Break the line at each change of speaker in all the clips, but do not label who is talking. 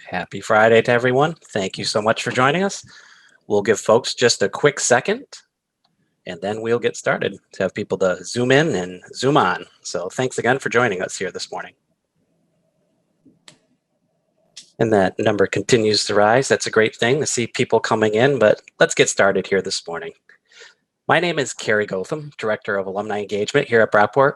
Happy Friday to everyone. Thank you so much for joining us. We'll give folks just a quick second and then we'll get started to have people to zoom in and zoom on. So thanks again for joining us here this morning. And that number continues to rise. That's a great thing to see people coming in, but let's get started here this morning. My name is Carrie Gotham, Director of Alumni Engagement here at Brockport,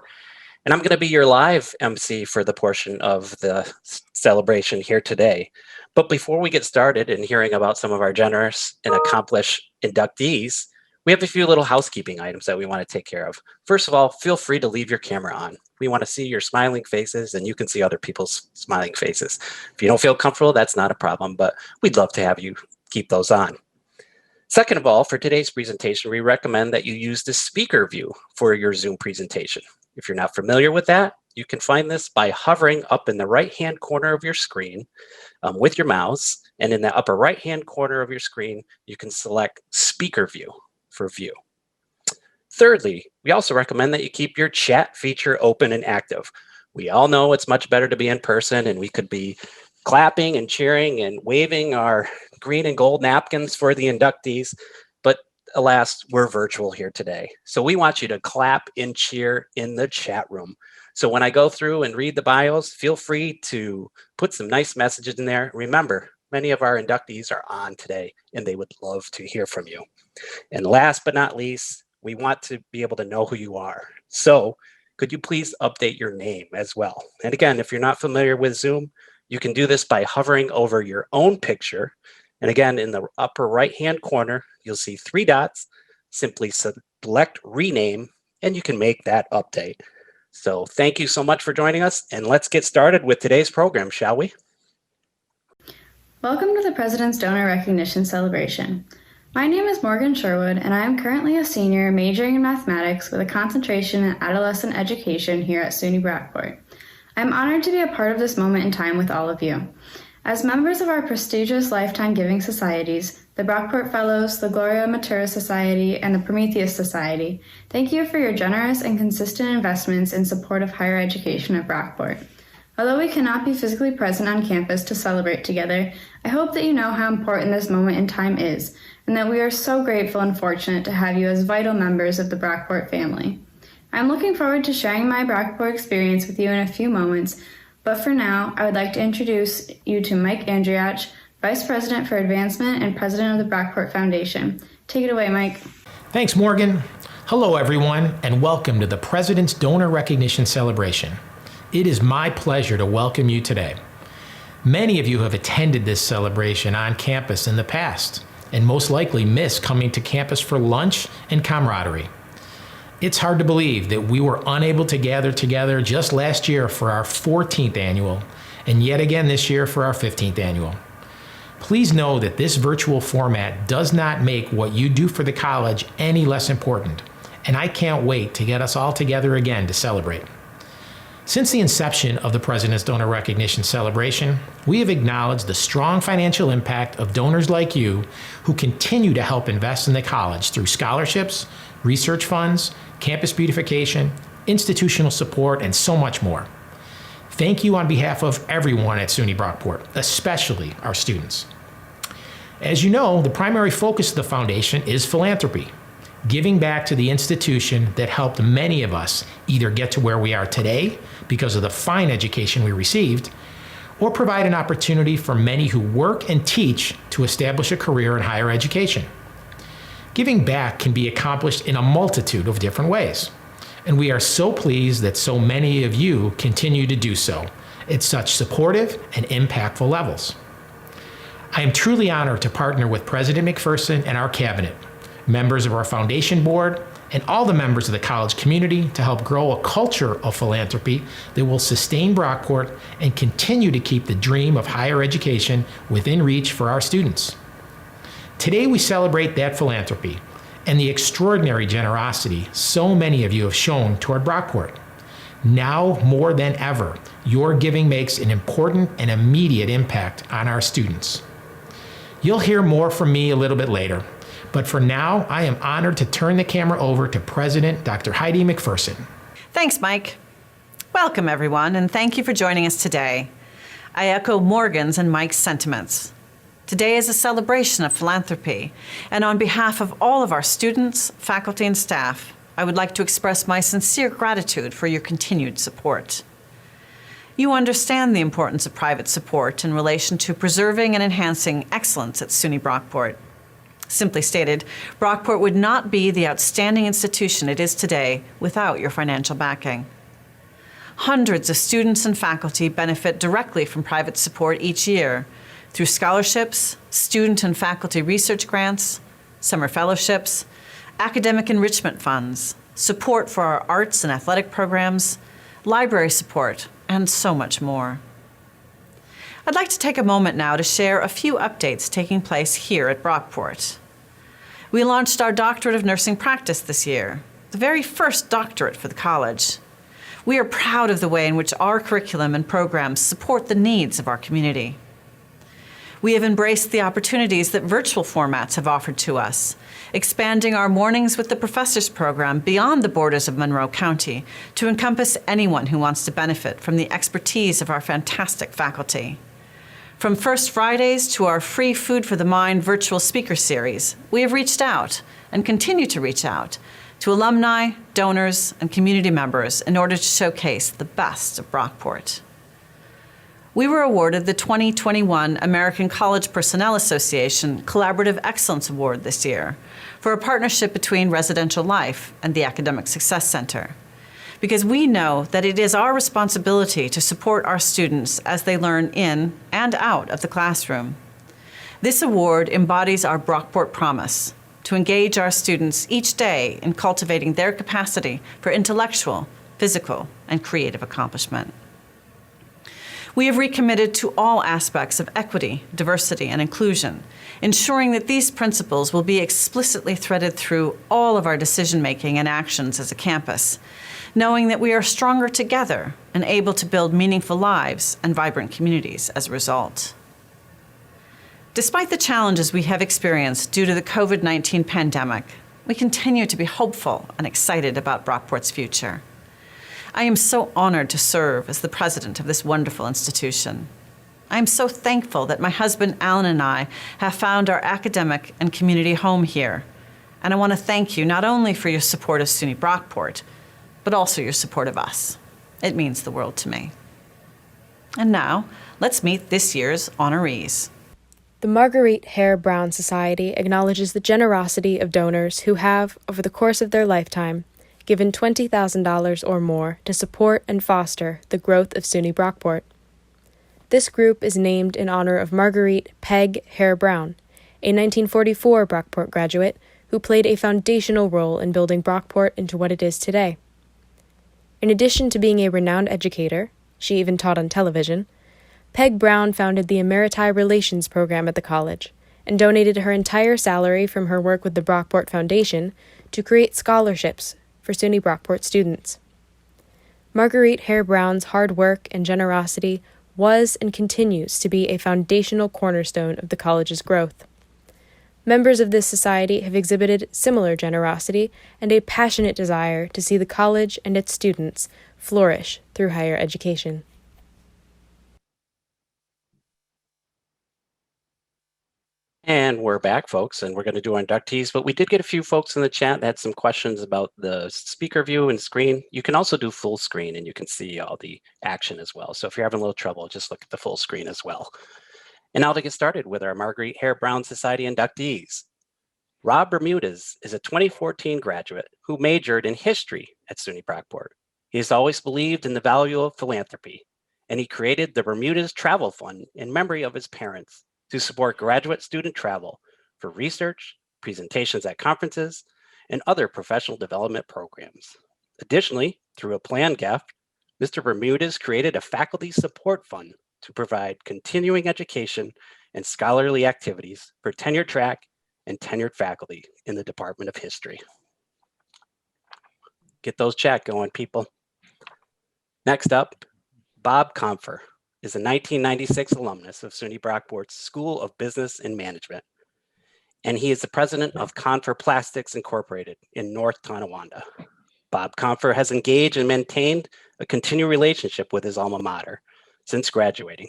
and I'm going to be your live MC for the portion of the celebration here today. But before we get started in hearing about some of our generous and accomplished inductees, we have a few little housekeeping items that we want to take care of. First of all, feel free to leave your camera on. We want to see your smiling faces and you can see other people's smiling faces. If you don't feel comfortable, that's not a problem, but we'd love to have you keep those on. Second of all, for today's presentation, we recommend that you use the speaker view for your Zoom presentation. If you're not familiar with that, you can find this by hovering up in the right-hand corner of your screen with your mouse, and in the upper right-hand corner of your screen, you can select speaker view for view. Thirdly, we also recommend that you keep your chat feature open and active. We all know it's much better to be in person, and we could be clapping and cheering and waving our green and gold napkins for the inductees, but alas, we're virtual here today. So we want you to clap and cheer in the chat room. So when I go through and read the bios, feel free to put some nice messages in there. Remember, many of our inductees are on today and they would love to hear from you. And last but not least, we want to be able to know who you are. So could you please update your name as well? And again, if you're not familiar with Zoom, you can do this by hovering over your own picture. And again, in the upper right-hand corner, you'll see 3 dots. Simply select rename, and you can make that update. So thank you so much for joining us, and let's get started with today's program, shall we?
Welcome to the President's Donor Recognition Celebration. My name is Morgan Sherwood, and I am currently a senior majoring in mathematics with a concentration in adolescent education here at SUNY Brockport. I'm honored to be a part of this moment in time with all of you. As members of our prestigious lifetime giving societies, the Brockport Fellows, the Gloria Matura Society, and the Prometheus Society, thank you for your generous and consistent investments in support of higher education at Brockport. Although we cannot be physically present on campus to celebrate together, I hope that you know how important this moment in time is, and that we are so grateful and fortunate to have you as vital members of the Brockport family. I'm looking forward to sharing my Brockport experience with you in a few moments, but for now, I would like to introduce you to Mike Andriach, Vice President for Advancement and President of the Brockport Foundation. Take it away, Mike.
Thanks, Morgan. Hello, everyone, and welcome to the President's Donor Recognition Celebration. It is my pleasure to welcome you today. Many of you have attended this celebration on campus in the past, and most likely miss coming to campus for lunch and camaraderie. It's hard to believe that we were unable to gather together just last year for our 14th annual, and yet again this year for our 15th annual. Please know that this virtual format does not make what you do for the college any less important, and I can't wait to get us all together again to celebrate. Since the inception of the President's Donor Recognition Celebration, we have acknowledged the strong financial impact of donors like you who continue to help invest in the college through scholarships, research funds, campus beautification, institutional support, and so much more. Thank you on behalf of everyone at SUNY Brockport, especially our students. As you know, the primary focus of the foundation is philanthropy, giving back to the institution that helped many of us either get to where we are today because of the fine education we received, or provide an opportunity for many who work and teach to establish a career in higher education. Giving back can be accomplished in a multitude of different ways, and we are so pleased that so many of you continue to do so at such supportive and impactful levels. I am truly honored to partner with President McPherson and our cabinet, members of our foundation board, and all the members of the college community to help grow a culture of philanthropy that will sustain Brockport and continue to keep the dream of higher education within reach for our students. Today we celebrate that philanthropy and the extraordinary generosity so many of you have shown toward Brockport. Now more than ever, your giving makes an important and immediate impact on our students. You'll hear more from me a little bit later, but for now, I am honored to turn the camera over to President Dr. Heidi McPherson.
Thanks, Mike. Welcome, everyone, and thank you for joining us today. I echo Morgan's and Mike's sentiments. Today is a celebration of philanthropy, and on behalf of all of our students, faculty, and staff, I would like to express my sincere gratitude for your continued support. You understand the importance of private support in relation to preserving and enhancing excellence at SUNY Brockport. Simply stated, Brockport would not be the outstanding institution it is today without your financial backing. Hundreds of students and faculty benefit directly from private support each year through scholarships, student and faculty research grants, summer fellowships, academic enrichment funds, support for our arts and athletic programs, library support, and so much more. I'd like to take a moment now to share a few updates taking place here at Brockport. We launched our Doctorate of Nursing Practice this year, the very first doctorate for the college. We are proud of the way in which our curriculum and programs support the needs of our community. We have embraced the opportunities that virtual formats have offered to us, expanding our Mornings with the Professors program beyond the borders of Monroe County to encompass anyone who wants to benefit from the expertise of our fantastic faculty. From First Fridays to our free Food for the Mind virtual speaker series, we have reached out and continue to reach out to alumni, donors, and community members in order to showcase the best of Brockport. We were awarded the 2021 American College Personnel Association Collaborative Excellence Award this year for a partnership between Residential Life and the Academic Success Center, because we know that it is our responsibility to support our students as they learn in and out of the classroom. This award embodies our Brockport promise to engage our students each day in cultivating their capacity for intellectual, physical, and creative accomplishment. We have recommitted to all aspects of equity, diversity, and inclusion, ensuring that these principles will be explicitly threaded through all of our decision-making and actions as a campus, knowing that we are stronger together and able to build meaningful lives and vibrant communities as a result. Despite the challenges we have experienced due to the COVID-19 pandemic, we continue to be hopeful and excited about Brockport's future. I am so honored to serve as the president of this wonderful institution. I am so thankful that my husband, Alan, and I have found our academic and community home here. And I want to thank you not only for your support of SUNY Brockport, but also your support of us. It means the world to me. And now, let's meet this year's honorees.
The Marguerite Hare Brown Society acknowledges the generosity of donors who have, over the course of their lifetime, given $20,000 or more to support and foster the growth of SUNY Brockport. This group is named in honor of Marguerite Peg Hare Brown, a 1944 Brockport graduate who played a foundational role in building Brockport into what it is today. In addition to being a renowned educator, she even taught on television, Peg Brown founded the Emeriti Relations program at the college and donated her entire salary from her work with the Brockport Foundation to create scholarships for SUNY Brockport students. Marguerite Hare Brown's hard work and generosity was and continues to be a foundational cornerstone of the college's growth. Members of this society have exhibited similar generosity and a passionate desire to see the college and its students flourish through higher education.
And we're back, folks, and we're going to do our inductees, but we did get a few folks in the chat that had some questions about the speaker view and screen. You can also do full screen and you can see all the action as well. So if you're having a little trouble, just look at the full screen as well. And now to get started with our Marguerite Hare Brown Society inductees. Rob Bermudez is a 2014 graduate who majored in history at SUNY Brockport. He has always believed in the value of philanthropy, and he created the Bermudez Travel Fund in memory of his parents to support graduate student travel for research, presentations at conferences, and other professional development programs. Additionally, through a planned gift, Mr. Bermudez created a faculty support fund to provide continuing education and scholarly activities for tenured track and tenured faculty in the Department of History. Get those chat going, people. Next up, Bob Comfer is a 1996 alumnus of SUNY Brockport's School of Business and Management, and he is the president of Confer Plastics Incorporated in North Tonawanda. Bob Comfer has engaged and maintained a continued relationship with his alma mater since graduating,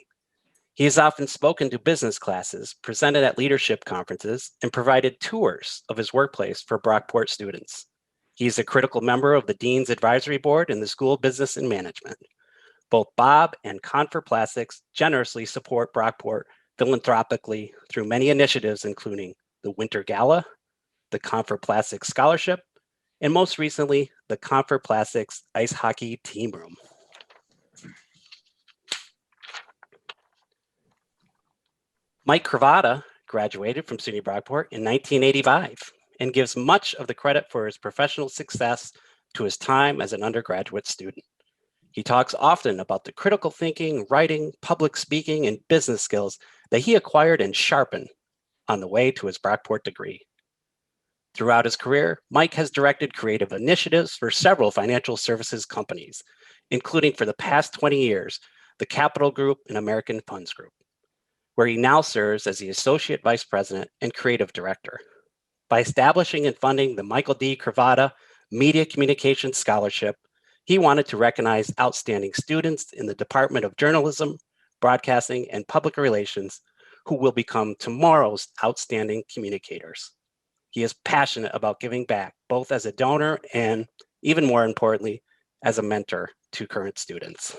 He has often spoken to business classes, presented at leadership conferences, and provided tours of his workplace for Brockport students. He is a critical member of the Dean's Advisory Board in the School of Business and Management. Both Bob and Confer Plastics generously support Brockport philanthropically through many initiatives, including the Winter Gala, the Confer Plastics Scholarship, and most recently, the Confer Plastics Ice Hockey Team Room. Mike Cravata graduated from SUNY Brockport in 1985 and gives much of the credit for his professional success to his time as an undergraduate student. He talks often about the critical thinking, writing, public speaking, and business skills that he acquired and sharpened on the way to his Brockport degree. Throughout his career, Mike has directed creative initiatives for several financial services companies, including for the past 20 years, the Capital Group and American Funds Group, where he now serves as the Associate Vice President and Creative Director. By establishing and funding the Michael D. Cravata Media Communications Scholarship, he wanted to recognize outstanding students in the Department of Journalism, Broadcasting, and Public Relations who will become tomorrow's outstanding communicators. He is passionate about giving back, both as a donor and, even more importantly, as a mentor to current students.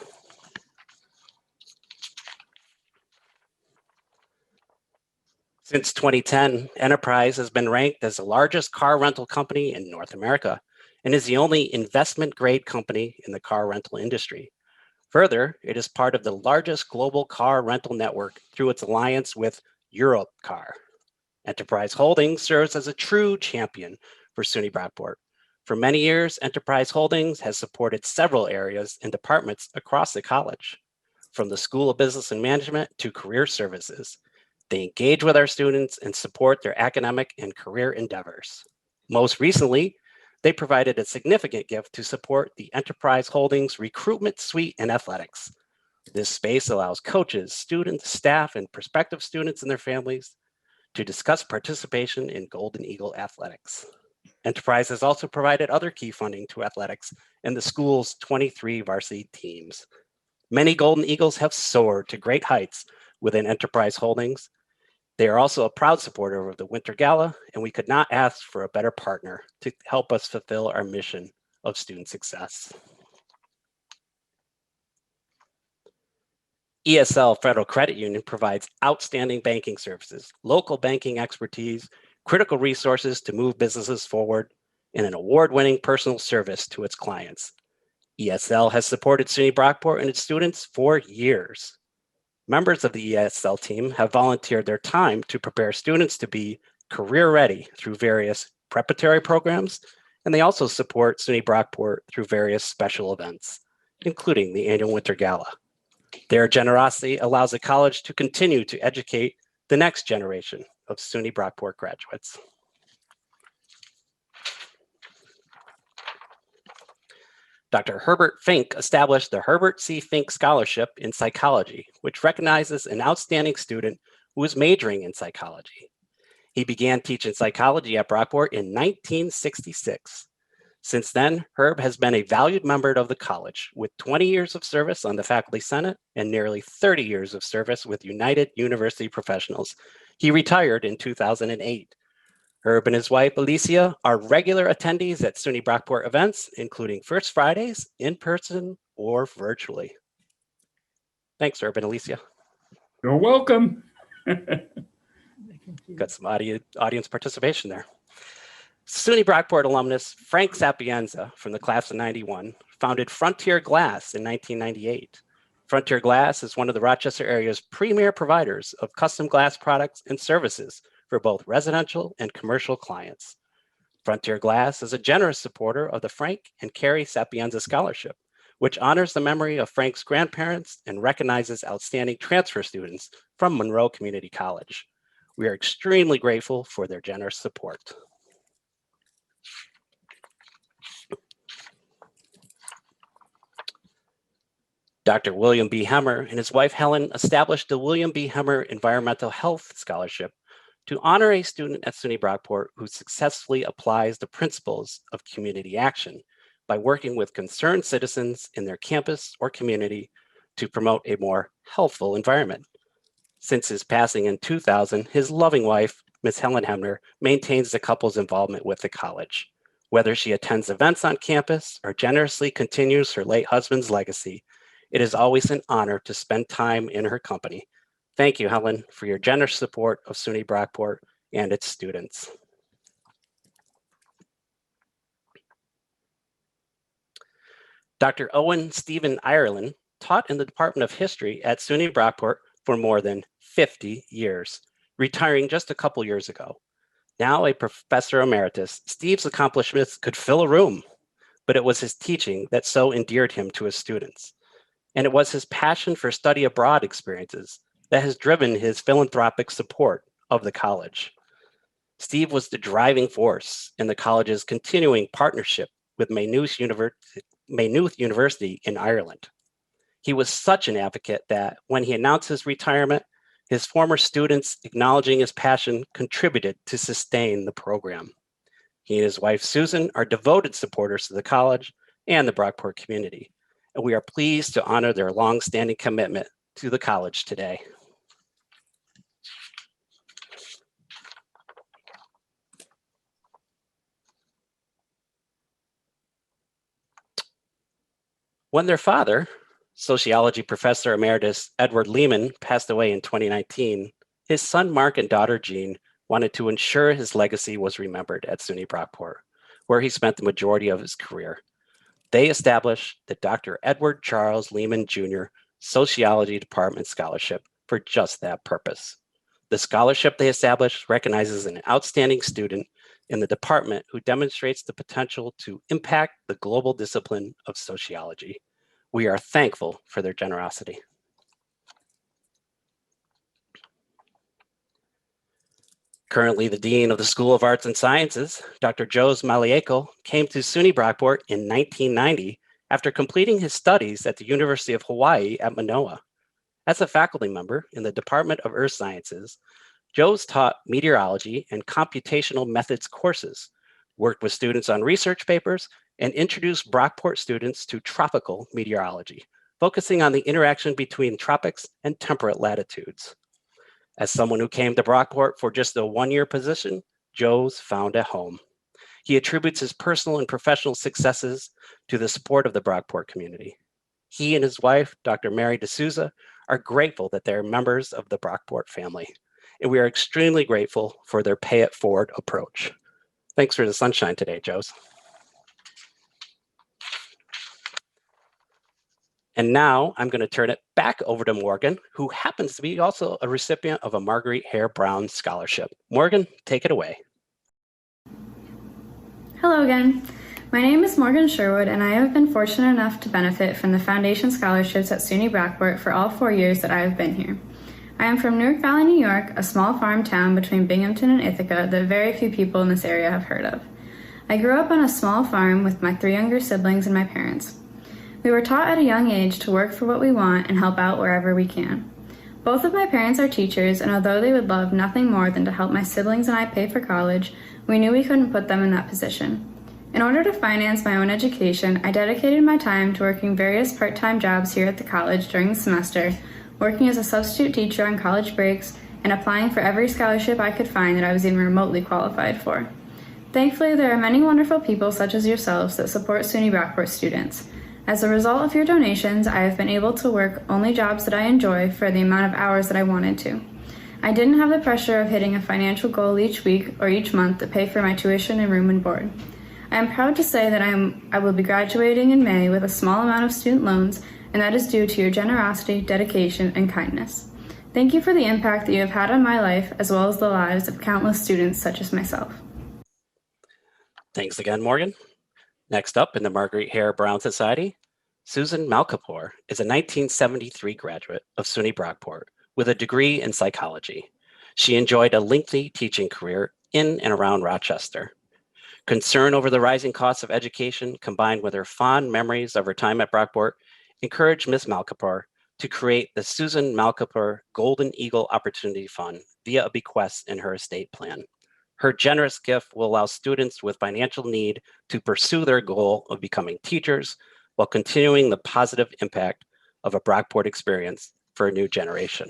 Since 2010, Enterprise has been ranked as the largest car rental company in North America and is the only investment-grade company in the car rental industry. Further, it is part of the largest global car rental network through its alliance with Europcar. Enterprise Holdings serves as a true champion for SUNY Brockport. For many years, Enterprise Holdings has supported several areas and departments across the college, from the School of Business and Management to career services. They engage with our students and support their academic and career endeavors. Most recently, they provided a significant gift to support the Enterprise Holdings Recruitment Suite and Athletics. This space allows coaches, students, staff, and prospective students and their families to discuss participation in Golden Eagle athletics. Enterprise has also provided other key funding to athletics and the school's 23 varsity teams. Many Golden Eagles have soared to great heights within Enterprise Holdings. They are also a proud supporter of the Winter Gala, and we could not ask for a better partner to help us fulfill our mission of student success. ESL Federal Credit Union provides outstanding banking services, local banking expertise, critical resources to move businesses forward, and an award-winning personal service to its clients. ESL has supported SUNY Brockport and its students for years. Members of the ESL team have volunteered their time to prepare students to be career-ready through various preparatory programs, and they also support SUNY Brockport through various special events, including the annual Winter Gala. Their generosity allows the college to continue to educate the next generation of SUNY Brockport graduates. Dr. Herbert Fink established the Herbert C. Fink Scholarship in Psychology, which recognizes an outstanding student who is majoring in psychology. He began teaching psychology at Brockport in 1966. Since then, Herb has been a valued member of the college, with 20 years of service on the faculty senate and nearly 30 years of service with United University Professionals. He retired in 2008. Herb and his wife, Alicia, are regular attendees at SUNY Brockport events, including First Fridays, in person or virtually. Thanks, Herb and Alicia.
You're welcome.
Got some audience participation there. SUNY Brockport alumnus Frank Sapienza from the class of 91 founded Frontier Glass in 1998. Frontier Glass is one of the Rochester area's premier providers of custom glass products and services for both residential and commercial clients. Frontier Glass is a generous supporter of the Frank and Carrie Sapienza Scholarship, which honors the memory of Frank's grandparents and recognizes outstanding transfer students from Monroe Community College. We are extremely grateful for their generous support. Dr. William B. Hemmer and his wife Helen established the William B. Hemmer Environmental Health Scholarship to honor a student at SUNY Brockport who successfully applies the principles of community action by working with concerned citizens in their campus or community to promote a more healthful environment. Since his passing in 2000, his loving wife, Ms. Helen Hemner, maintains the couple's involvement with the college. Whether she attends events on campus or generously continues her late husband's legacy, it is always an honor to spend time in her company. Thank you, Helen, for your generous support of SUNY Brockport and its students. Dr. Owen Stephen Ireland taught in the Department of History at SUNY Brockport for more than 50 years, retiring just a couple years ago. Now a professor emeritus, Steve's accomplishments could fill a room, but it was his teaching that so endeared him to his students. And it was his passion for study abroad experiences that has driven his philanthropic support of the college. Steve was the driving force in the college's continuing partnership with Maynooth University in Ireland. He was such an advocate that when he announced his retirement, his former students acknowledging his passion contributed to sustain the program. He and his wife, Susan, are devoted supporters of the college and the Brockport community, and we are pleased to honor their longstanding commitment to the college today. When their father, sociology professor emeritus Edward Lehman, passed away in 2019, his son Mark and daughter Jean wanted to ensure his legacy was remembered at SUNY Brockport, where he spent the majority of his career. They established the Dr. Edward Charles Lehman Jr. Sociology Department Scholarship for just that purpose. The scholarship they established recognizes an outstanding student in the department who demonstrates the potential to impact the global discipline of sociology. We are thankful for their generosity. Currently the Dean of the School of Arts and Sciences, Dr. Jose Malieko, came to SUNY Brockport in 1990 after completing his studies at the University of Hawaii at Manoa. As a faculty member in the Department of Earth Sciences, Jose taught meteorology and computational methods courses, worked with students on research papers, and introduced Brockport students to tropical meteorology, focusing on the interaction between tropics and temperate latitudes. As someone who came to Brockport for just a one-year position, Jose found a home. He attributes his personal and professional successes to the support of the Brockport community. He and his wife, Dr. Mary D'Souza, are grateful that they're members of the Brockport family, and we are extremely grateful for their pay it forward approach. Thanks for the sunshine today, Jose. And now I'm going to turn it back over to Morgan, who happens to be also a recipient of a Marguerite Hare Brown Scholarship. Morgan, take it away.
Hello again. My name is Morgan Sherwood, and I have been fortunate enough to benefit from the Foundation Scholarships at SUNY Brockport for all 4 years that I have been here. I am from Newark Valley, New York, a small farm town between Binghamton and Ithaca that very few people in this area have heard of. I grew up on a small farm with my 3 younger siblings and my parents. We were taught at a young age to work for what we want and help out wherever we can. Both of my parents are teachers, and although they would love nothing more than to help my siblings and I pay for college, we knew we couldn't put them in that position. In order to finance my own education, I dedicated my time to working various part-time jobs here at the college during the semester, working as a substitute teacher on college breaks, and applying for every scholarship I could find that I was even remotely qualified for. Thankfully, there are many wonderful people such as yourselves that support SUNY Brockport students. As a result of your donations, I have been able to work only jobs that I enjoy for the amount of hours that I wanted to. I didn't have the pressure of hitting a financial goal each week or each month to pay for my tuition and room and board. I am proud to say that I will be graduating in May with a small amount of student loans, and that is due to your generosity, dedication, and kindness. Thank you for the impact that you have had on my life, as well as the lives of countless students such as myself.
Thanks again, Morgan. Next up in the Marguerite Hare Brown Society, Susan Malkapor is a 1973 graduate of SUNY Brockport with a degree in psychology. She enjoyed a lengthy teaching career in and around Rochester. Concern over the rising costs of education, combined with her fond memories of her time at Brockport, encouraged Ms. Malkapor to create the Susan Malkapor Golden Eagle Opportunity Fund via a bequest in her estate plan. Her generous gift will allow students with financial need to pursue their goal of becoming teachers while continuing the positive impact of a Brockport experience for a new generation.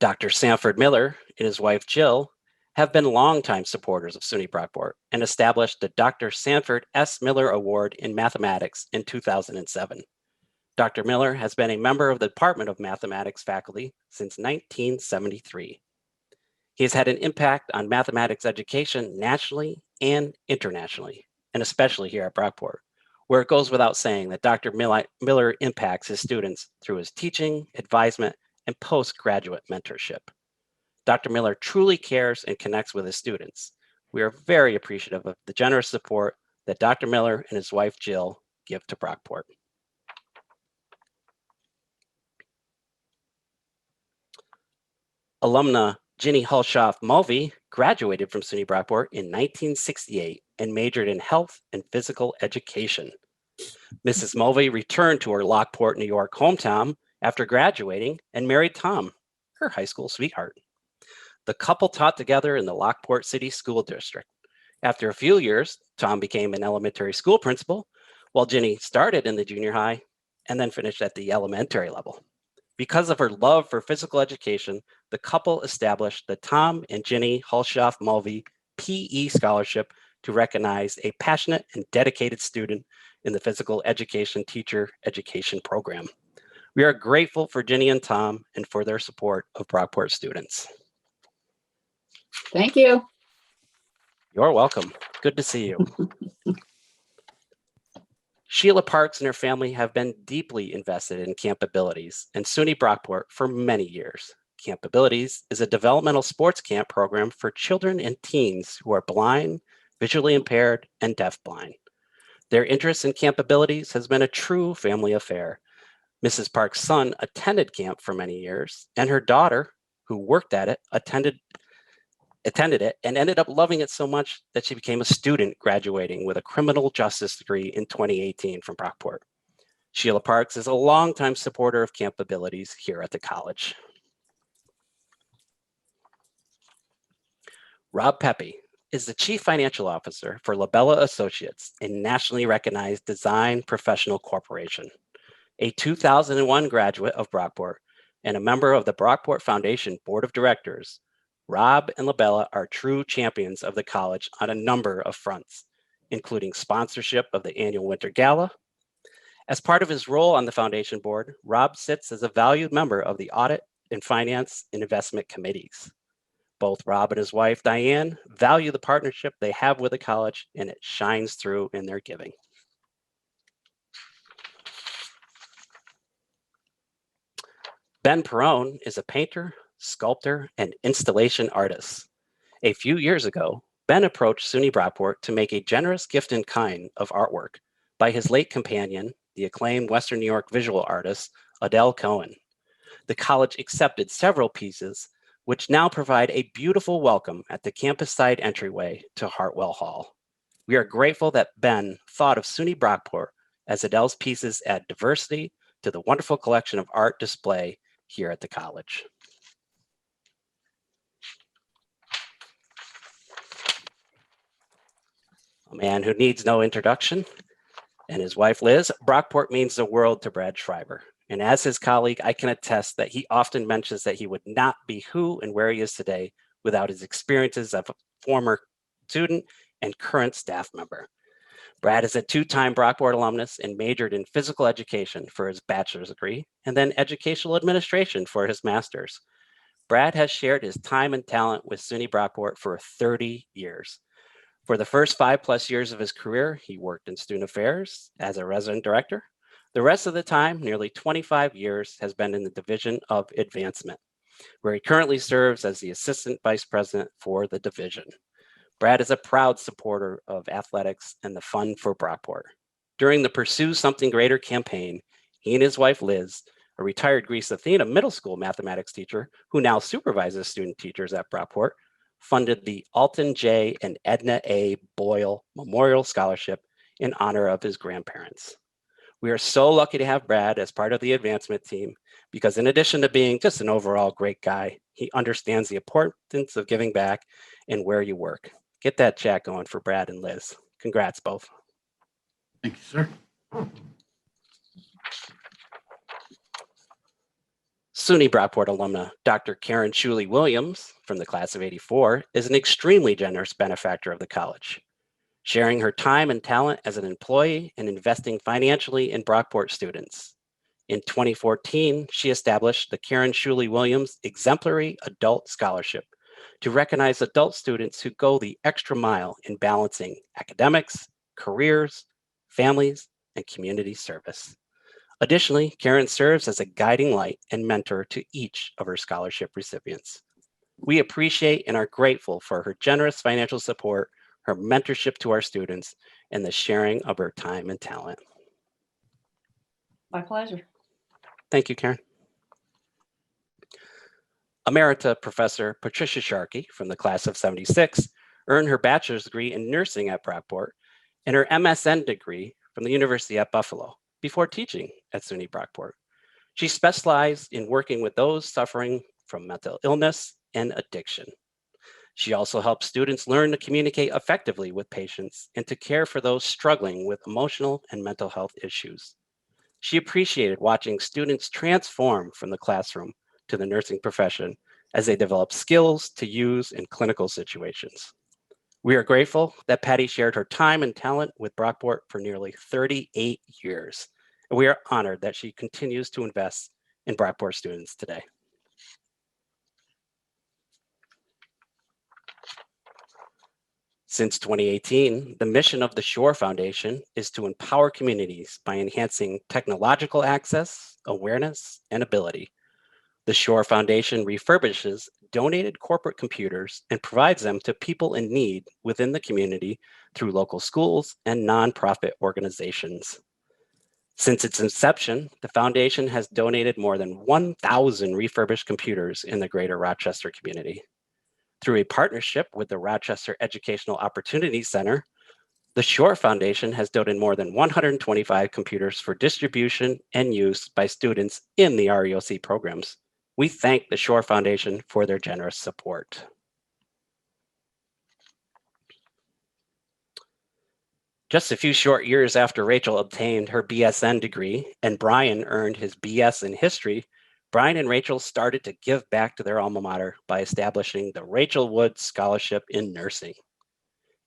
Dr. Sanford Miller and his wife Jill have been longtime supporters of SUNY Brockport and established the Dr. Sanford S. Miller Award in Mathematics in 2007. Dr. Miller has been a member of the Department of Mathematics faculty since 1973. He has had an impact on mathematics education nationally and internationally, and especially here at Brockport, where it goes without saying that Dr. Miller impacts his students through his teaching, advisement, and postgraduate mentorship. Dr. Miller truly cares and connects with his students. We are very appreciative of the generous support that Dr. Miller and his wife Jill give to Brockport. Alumna Ginny Hulshoff-Mulvey graduated from SUNY Brockport in 1968 and majored in health and physical education. Mrs. Mulvey returned to her Lockport, New York hometown after graduating and married Tom, her high school sweetheart. The couple taught together in the Lockport City School District. After a few years, Tom became an elementary school principal, while Ginny started in the junior high and then finished at the elementary level. Because of her love for physical education, the couple established the Tom and Ginny Hulshoff-Mulvey PE Scholarship to recognize a passionate and dedicated student in the physical education teacher education program. We are grateful for Ginny and Tom and for their support of Brockport students.
Thank you.
You're welcome. Good to see you. Sheila Parks and her family have been deeply invested in Camp Abilities and SUNY Brockport for many years. Camp Abilities is a developmental sports camp program for children and teens who are blind, visually impaired, and deafblind. Their interest in Camp Abilities has been a true family affair. Mrs. Parks' son attended camp for many years, and her daughter, who worked at it, attended it and ended up loving it so much that she became a student, graduating with a criminal justice degree in 2018 from Brockport. Sheila Parks is a longtime supporter of Camp Abilities here at the college. Rob Pepe is the Chief Financial Officer for Labella Associates, a nationally recognized design professional corporation. A 2001 graduate of Brockport and a member of the Brockport Foundation Board of Directors, Rob and Labella are true champions of the college on a number of fronts, including sponsorship of the annual Winter Gala. As part of his role on the foundation board, Rob sits as a valued member of the Audit and Finance and Investment Committees. Both Rob and his wife, Diane, value the partnership they have with the college, and it shines through in their giving. Ben Perrone is a painter, sculptor, and installation artist. A few years ago, Ben approached SUNY Brockport to make a generous gift in kind of artwork by his late companion, the acclaimed Western New York visual artist, Adele Cohen. The college accepted several pieces, which now provide a beautiful welcome at the campus side entryway to Hartwell Hall. We are grateful that Ben thought of SUNY Brockport as Adele's pieces add diversity to the wonderful collection of art display here at the college. A man who needs no introduction, and his wife Liz, Brockport means the world to Brad Schreiber. And as his colleague, I can attest that he often mentions that he would not be who and where he is today without his experiences as a former student and current staff member. Brad is a two-time Brockport alumnus and majored in physical education for his bachelor's degree and then educational administration for his master's. Brad has shared his time and talent with SUNY Brockport for 30 years. For the first 5+ years of his career, he worked in student affairs as a resident director. The rest of the time, nearly 25 years, has been in the Division of Advancement, where he currently serves as the Assistant Vice President for the division. Brad is a proud supporter of athletics and the fun for Brockport. During the Pursue Something Greater campaign, he and his wife Liz, a retired Greece Athena middle school mathematics teacher who now supervises student teachers at Brockport, funded the Alton J. and Edna A. Boyle Memorial Scholarship in honor of his grandparents. We are so lucky to have Brad as part of the advancement team because in addition to being just an overall great guy, he understands the importance of giving back and where you work. Get that chat going for Brad and Liz. Congrats, both.
Thank you, sir.
SUNY Brockport alumna Dr. Karen Shuley Williams from the class of '84 is an extremely generous benefactor of the college, sharing her time and talent as an employee and investing financially in Brockport students. In 2014, she established the Karen Shuley Williams Exemplary Adult Scholarship to recognize adult students who go the extra mile in balancing academics, careers, families, and community service. Additionally, Karen serves as a guiding light and mentor to each of her scholarship recipients. We appreciate and are grateful for her generous financial support, her mentorship to our students, and the sharing of her time and talent.
My pleasure.
Thank you, Karen. Emerita Professor Patricia Sharkey from the class of '76 earned her bachelor's degree in nursing at Brockport and her MSN degree from the University at Buffalo before teaching at SUNY Brockport. She specialized in working with those suffering from mental illness and addiction. She also helps students learn to communicate effectively with patients and to care for those struggling with emotional and mental health issues. She appreciated watching students transform from the classroom to the nursing profession as they develop skills to use in clinical situations. We are grateful that Patty shared her time and talent with Brockport for nearly 38 years, and we are honored that she continues to invest in Brockport students today. Since 2018, the mission of the Shore Foundation is to empower communities by enhancing technological access, awareness, and ability. The Shore Foundation refurbishes donated corporate computers and provides them to people in need within the community through local schools and nonprofit organizations. Since its inception, the foundation has donated more than 1,000 refurbished computers in the greater Rochester community. Through a partnership with the Rochester Educational Opportunity Center, the Shore Foundation has donated more than 125 computers for distribution and use by students in the REOC programs. We thank the Shore Foundation for their generous support. Just a few short years after Rachel obtained her BSN degree and Brian earned his BS in history, Brian and Rachel started to give back to their alma mater by establishing the Rachel Wood Scholarship in Nursing.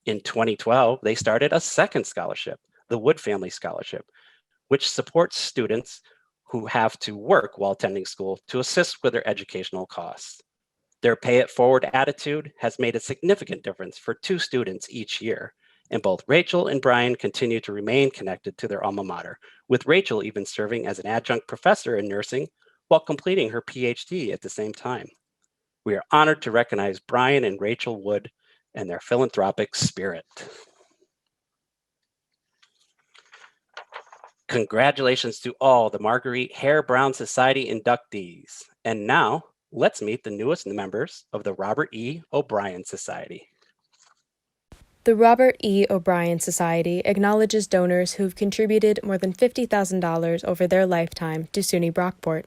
In 2012, they started a second scholarship, the Wood Family Scholarship, which supports students who have to work while attending school to assist with their educational costs. Their pay it forward attitude has made a significant difference for 2 students each year, and both Rachel and Brian continue to remain connected to their alma mater, with Rachel even serving as an adjunct professor in nursing while completing her PhD at the same time. We are honored to recognize Brian and Rachel Wood and their philanthropic spirit. Congratulations to all the Marguerite Hare Brown Society inductees. And now, let's meet the newest members of the Robert E. O'Brien Society.
The Robert E. O'Brien Society acknowledges donors who've contributed more than $50,000 over their lifetime to SUNY Brockport.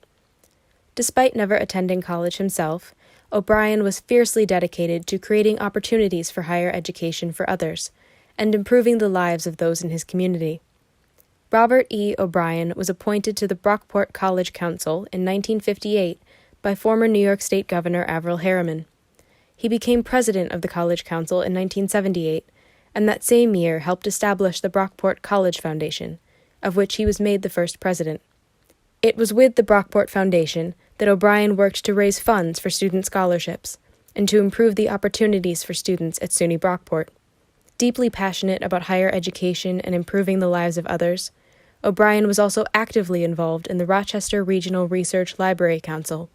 Despite never attending college himself, O'Brien was fiercely dedicated to creating opportunities for higher education for others and improving the lives of those in his community. Robert E. O'Brien was appointed to the Brockport College Council in 1958 by former New York State Governor Averell Harriman. He became president of the College Council in 1978, and that same year helped establish the Brockport College Foundation, of which he was made the first president. It was with the Brockport Foundation that O'Brien worked to raise funds for student scholarships and to improve the opportunities for students at SUNY Brockport. Deeply passionate about higher education and improving the lives of others, O'Brien was also actively involved in the Rochester Regional Research Library Council,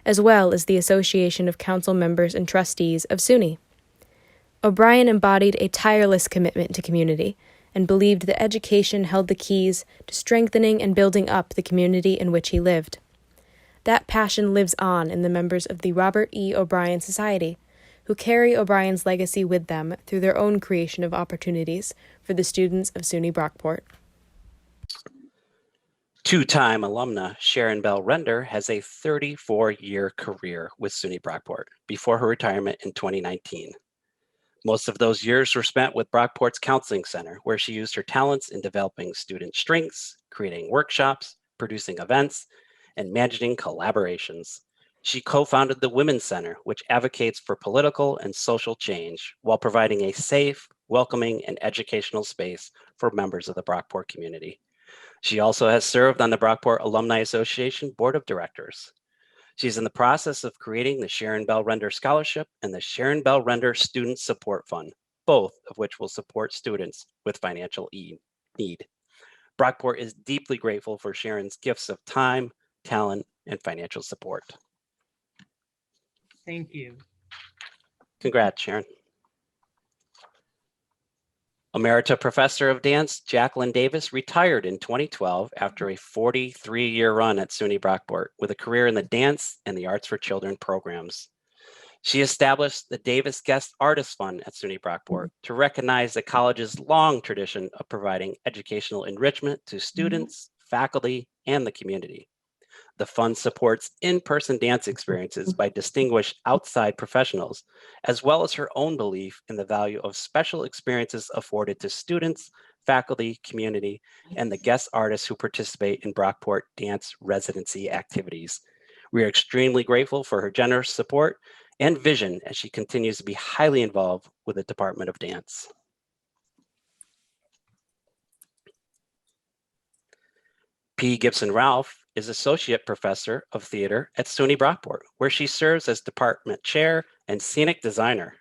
as well as the Association of Council Members and Trustees of SUNY. O'Brien embodied a tireless commitment to community and believed that education held the keys to strengthening and building up the community in which he lived. That passion lives on in the members of the Robert E. O'Brien Society, who carry O'Brien's legacy with them through their own creation of opportunities for the students of SUNY Brockport.
Two-time alumna Sharon Bell Render has a 34-year career with SUNY Brockport before her retirement in 2019. Most of those years were spent with Brockport's Counseling Center, where she used her talents in developing student strengths, creating workshops, producing events, and managing collaborations. She co-founded the Women's Center, which advocates for political and social change while providing a safe, welcoming, and educational space for members of the Brockport community. She also has served on the Brockport Alumni Association Board of Directors. She's in the process of creating the Sharon Bell Render Scholarship and the Sharon Bell Render Student Support Fund, both of which will support students with financial need. Brockport is deeply grateful for Sharon's gifts of time, talent, and financial support.
Thank you.
Congrats, Sharon. Emerita Professor of Dance Jacqueline Davis retired in 2012 after a 43-year run at SUNY Brockport with a career in the dance and the Arts for Children programs. She established the Davis Guest Artist Fund at SUNY Brockport to recognize the college's long tradition of providing educational enrichment to students, faculty, and the community. The fund supports in-person dance experiences by distinguished outside professionals, as well as her own belief in the value of special experiences afforded to students, faculty, community, and the guest artists who participate in Brockport dance residency activities. We are extremely grateful for her generous support and vision as she continues to be highly involved with the Department of Dance. P. Gibson Ralph is Associate Professor of Theater at SUNY Brockport, where she serves as Department Chair and Scenic Designer.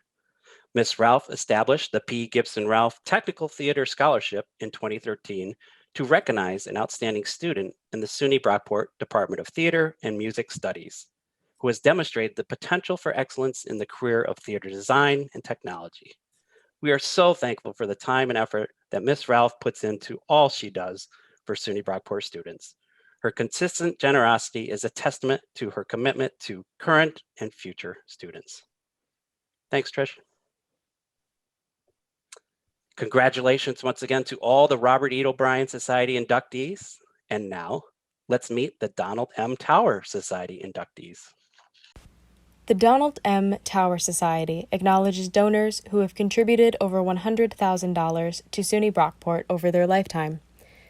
Ms. Ralph established the P. Gibson Ralph Technical Theater Scholarship in 2013 to recognize an outstanding student in the SUNY Brockport Department of Theater and Music Studies, who has demonstrated the potential for excellence in the career of theater design and technology. We are so thankful for the time and effort that Ms. Ralph puts into all she does for SUNY Brockport students. Her consistent generosity is a testament to her commitment to current and future students. Thanks, Trish. Congratulations once again to all the Robert E. O'Brien Society inductees. And now, let's meet the Donald M. Tower Society inductees.
The Donald M. Tower Society acknowledges donors who have contributed over $100,000 to SUNY Brockport over their lifetime,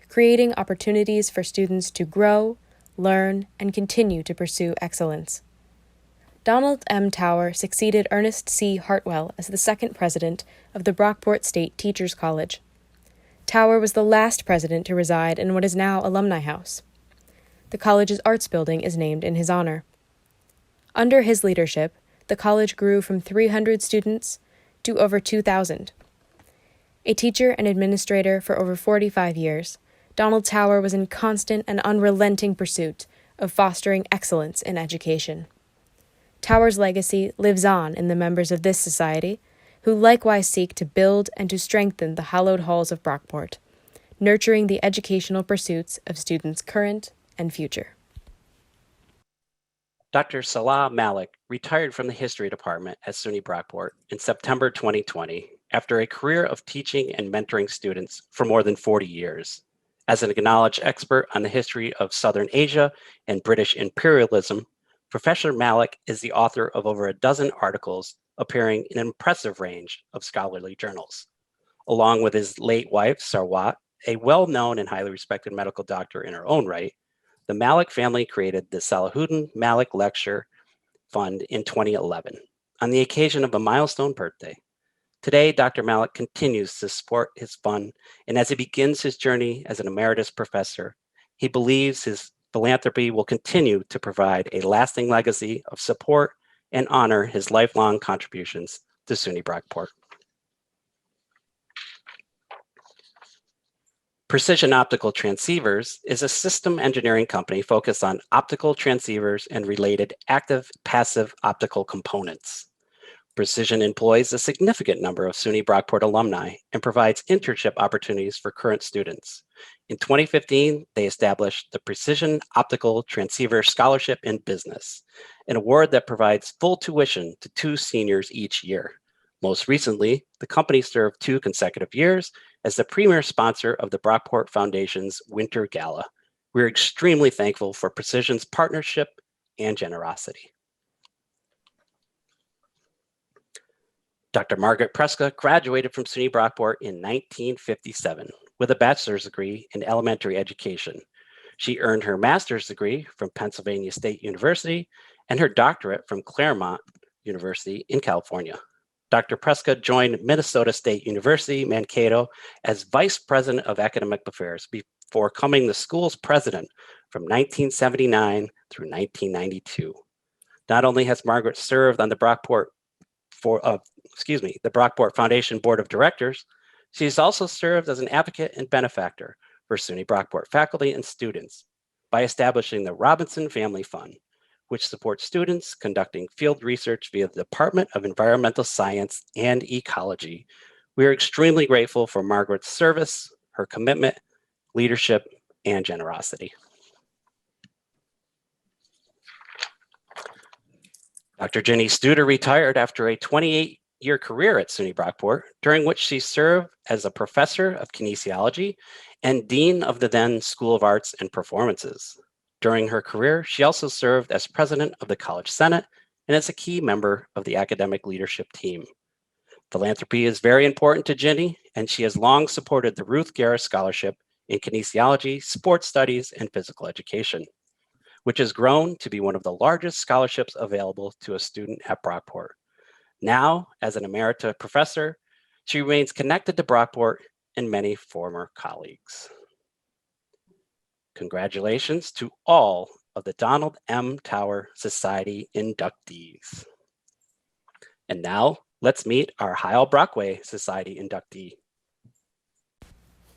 creating opportunities for students to grow, learn, and continue to pursue excellence. Donald M. Tower succeeded Ernest C. Hartwell as the second president of the Brockport State Teachers College. Tower was the last president to reside in what is now Alumni House. The college's arts building is named in his honor. Under his leadership, the college grew from 300 students to over 2,000. A teacher and administrator for over 45 years, Donald Tower was in constant and unrelenting pursuit of fostering excellence in education. Tower's legacy lives on in the members of this society, who likewise seek to build and to strengthen the hallowed halls of Brockport, nurturing the educational pursuits of students current and future.
Dr. Salah Malik retired from the History Department at SUNY Brockport in September 2020 after a career of teaching and mentoring students for more than 40 years. As an acknowledged expert on the history of Southern Asia and British imperialism, Professor Malik is the author of over a dozen articles appearing in an impressive range of scholarly journals. Along with his late wife, Sarwat, a well-known and highly respected medical doctor in her own right, the Malik family created the Salahuddin Malik Lecture Fund in 2011 on the occasion of a milestone birthday. Today, Dr. Malik continues to support his fund, and as he begins his journey as an emeritus professor, he believes his philanthropy will continue to provide a lasting legacy of support and honor his lifelong contributions to SUNY Brockport. Precision Optical Transceivers is a system engineering company focused on optical transceivers and related active-passive optical components. Precision employs a significant number of SUNY Brockport alumni and provides internship opportunities for current students. In 2015, they established the Precision Optical Transceiver Scholarship in Business, an award that provides full tuition to 2 seniors each year. Most recently, the company served 2 consecutive years as the premier sponsor of the Brockport Foundation's Winter Gala. We're extremely thankful for Precision's partnership and generosity. Dr. Margaret Preska graduated from SUNY Brockport in 1957 with a bachelor's degree in elementary education. She earned her master's degree from Pennsylvania State University and her doctorate from Claremont University in California. Dr. Preska joined Minnesota State University, Mankato, as Vice President of Academic Affairs before becoming the school's president from 1979 through 1992. Not only has Margaret served on the Brockport the Brockport Foundation Board of Directors, she has also served as an advocate and benefactor for SUNY Brockport faculty and students by establishing the Robinson Family Fund, which supports students conducting field research via the Department of Environmental Science and Ecology. We are extremely grateful for Margaret's service, her commitment, leadership, and generosity. Dr. Jenny Studer retired after a 28-year career at SUNY Brockport, during which she served as a professor of kinesiology and dean of the then School of Arts and Performances. During her career, she also served as president of the College Senate and as a key member of the academic leadership team. Philanthropy is very important to Jenny, and she has long supported the Ruth Garris Scholarship in Kinesiology, Sports Studies, and Physical Education, which has grown to be one of the largest scholarships available to a student at Brockport. Now, as an emerita professor, she remains connected to Brockport and many former colleagues. Congratulations to all of the Donald M. Tower Society inductees. And now, let's meet our Heil Brockway Society inductee.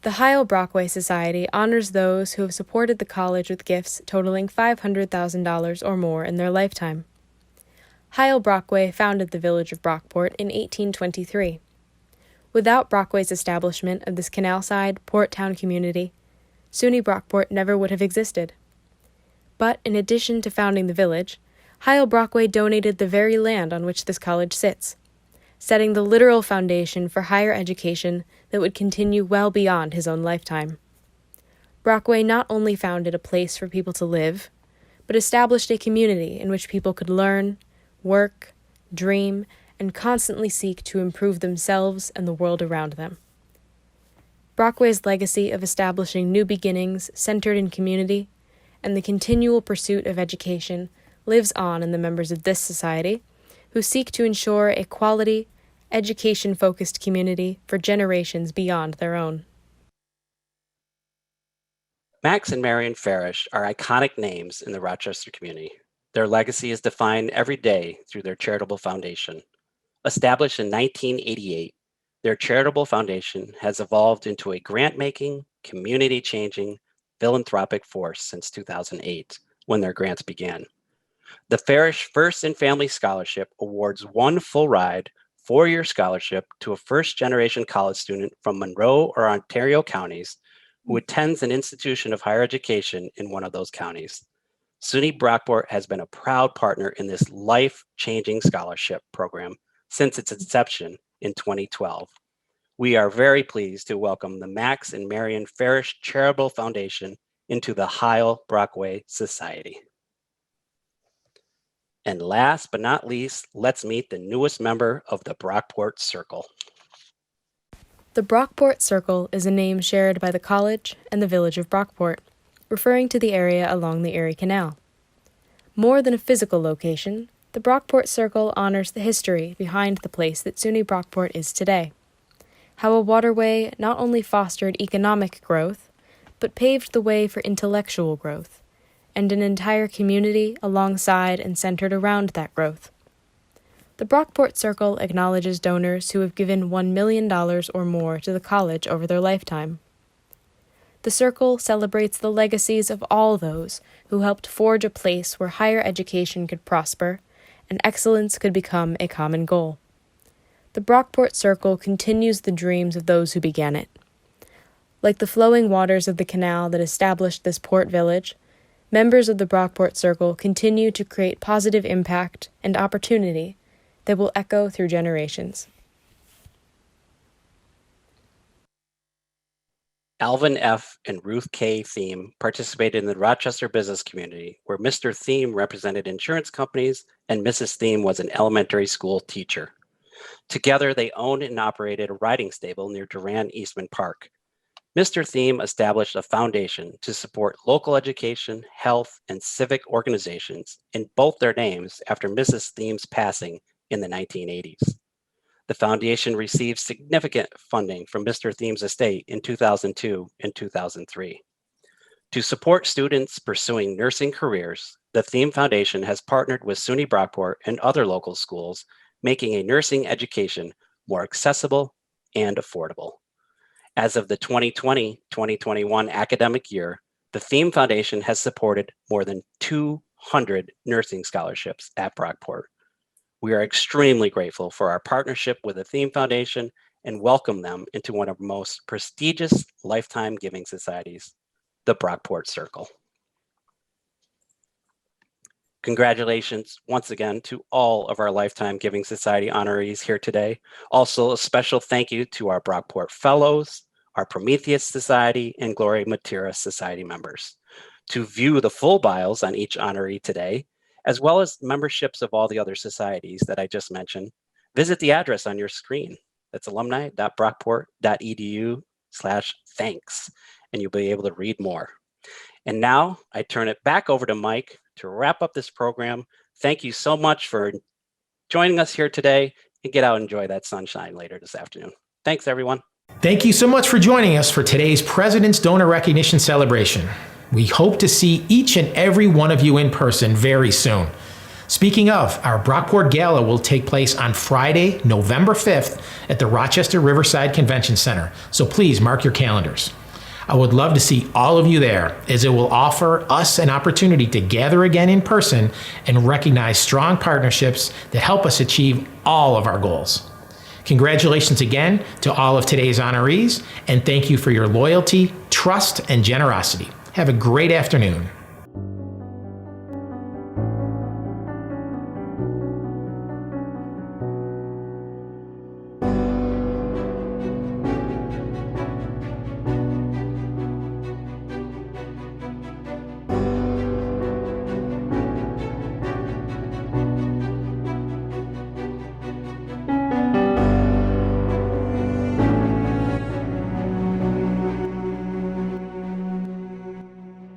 The Heil Brockway Society honors those who have supported the college with gifts totaling $500,000 or more in their lifetime. Heil Brockway founded the village of Brockport in 1823. Without Brockway's establishment of this canal-side, port town community, SUNY Brockport never would have existed. But in addition to founding the village, Heil Brockway donated the very land on which this college sits, setting the literal foundation for higher education that would continue well beyond his own lifetime. Brockway not only founded a place for people to live, but established a community in which people could learn, work, dream, and constantly seek to improve themselves and the world around them. Brockway's legacy of establishing new beginnings centered in community and the continual pursuit of education lives on in the members of this society, who seek to ensure a quality, education-focused community for generations beyond their own.
Max and Marion Farish are iconic names in the Rochester community. Their legacy is defined every day through their charitable foundation. Established in 1988, their charitable foundation has evolved into a grant-making, community-changing, philanthropic force since 2008, when their grants began. The Farish First and Family Scholarship awards one full-ride, 4-year scholarship to a first-generation college student from Monroe or Ontario counties who attends an institution of higher education in one of those counties. SUNY Brockport has been a proud partner in this life-changing scholarship program since its inception in 2012. We are very pleased to welcome the Max and Marion Farish Charitable Foundation into the Heil Brockway Society. And last but not least, let's meet the newest member of the Brockport Circle.
The Brockport Circle is a name shared by the college and the village of Brockport, referring to the area along the Erie Canal. More than a physical location, the Brockport Circle honors the history behind the place that SUNY Brockport is today. How a waterway not only fostered economic growth, but paved the way for intellectual growth, and an entire community alongside and centered around that growth. The Brockport Circle acknowledges donors who have given $1 million or more to the college over their lifetime. The Circle celebrates the legacies of all those who helped forge a place where higher education could prosper and excellence could become a common goal. The Brockport Circle continues the dreams of those who began it. Like the flowing waters of the canal that established this port village, members of the Brockport Circle continue to create positive impact and opportunity that will echo through generations.
Alvin F. and Ruth K. Thiem participated in the Rochester business community, where Mr. Thiem represented insurance companies and Mrs. Thiem was an elementary school teacher. Together, they owned and operated a riding stable near Durand Eastman Park. Mr. Thiem established a foundation to support local education, health, and civic organizations in both their names after Mrs. Thiem's passing in the 1980s. The foundation received significant funding from Mr. Thiem's estate in 2002 and 2003. To support students pursuing nursing careers, the Thiem Foundation has partnered with SUNY Brockport and other local schools, making a nursing education more accessible and affordable. As of the 2020-2021 academic year, the Thiem Foundation has supported more than 200 nursing scholarships at Brockport. We are extremely grateful for our partnership with the Thiem Foundation and welcome them into one of the most prestigious lifetime giving societies, the Brockport Circle. Congratulations once again to all of our Lifetime Giving Society honorees here today. Also, a special thank you to our Brockport Fellows, our Prometheus Society, and Gloria Matera Society members. To view the full bios on each honoree today, as well as memberships of all the other societies that I just mentioned, visit the address on your screen. That's alumni.brockport.edu/thanks, and you'll be able to read more. And now I turn it back over to Mike to wrap up this program. Thank you so much for joining us here today, and get out and enjoy that sunshine later this afternoon. Thanks, everyone.
Thank you so much for joining us for today's President's Donor Recognition Celebration. We hope to see each and every one of you in person very soon. Speaking of, our Brockport Gala will take place on Friday, November 5th at the Rochester Riverside Convention Center, so please mark your calendars. I would love to see all of you there, as it will offer us an opportunity to gather again in person and recognize strong partnerships that help us achieve all of our goals. Congratulations again to all of today's honorees, and thank you for your loyalty, trust, and generosity. Have a great afternoon.